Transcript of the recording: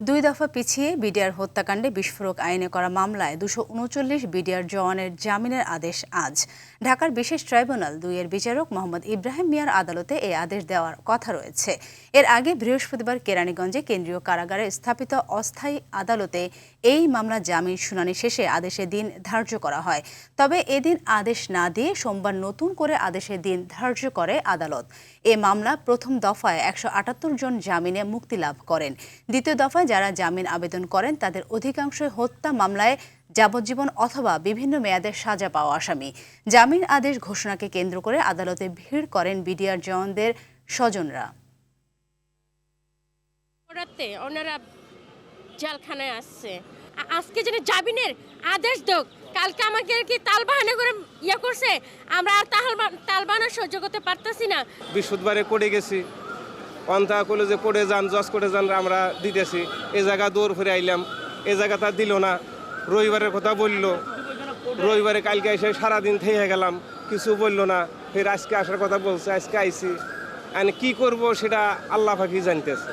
দুই দফা পিছিয়ে বিডিআর হত্যাকাণ্ডে বিস্ফোরক আইনে করা মামলায় 239 বিডিআর জওয়ানের জামিনের আদেশ আজ। ঢাকার বিশেষ ট্রাইব্যুনাল 2-এর বিচারক মোহাম্মদ ইব্রাহিম মিয়ার আদালতে এই আদেশ দেওয়ার কথা রয়েছে। এর আগে বৃহস্পতিবার কেরানীগঞ্জে কেন্দ্রীয় কারাগারে স্থাপিত অস্থায়ী আদালতে এই মামলা জামিন শুনানি শেষে আদেশের দিন ধার্য করা হয়। তবে এদিন আদেশ না দিয়ে সোমবার নতুন করে আদেশের দিন ধার্য করে আদালত। এ মামলা প্রথম দফায় 178 জন জামিনে মুক্তি লাভ করেন। দ্বিতীয় দফায় যারা জামিন আবেদন করেন তাদের অধিকাংশই হত্যা মামলায় যাবজ্জীবন অথবা বিভিন্ন মেয়াদের সাজা পাওয়া আসামি। জামিন আদেশ ঘোষণাকে কেন্দ্র করে আদালতে ভিড় করেন বিডিআর জওয়ানদের স্বজনরা। ওনারা জেলখানায় আসছে, আজকে যেন জামিনের আদেশ দেখ। কালকে আমাকে কি তালবাহানা করে করছে, আমরা আর তালবাহানা সহ্য করতে পারতেছি না। বৃহস্পতিবারে কোর্টে গেছি, অন্তা কলেজে কোর্টে যান, জজ কোর্টে যান, আমরা দিতেছি। এ জায়গা দৌড় ফিরে আইলাম, এ জায়গাটা দিল না। রবিবারের কথা বললো, রবিবারে কালকে এসে সারাদিন থেকে গেলাম, কিছু বললো না। ফের আজকে আসার কথা বলছে, আজকে আইছি। কি করব সেটা আল্লাহ পাকই জানতেছে।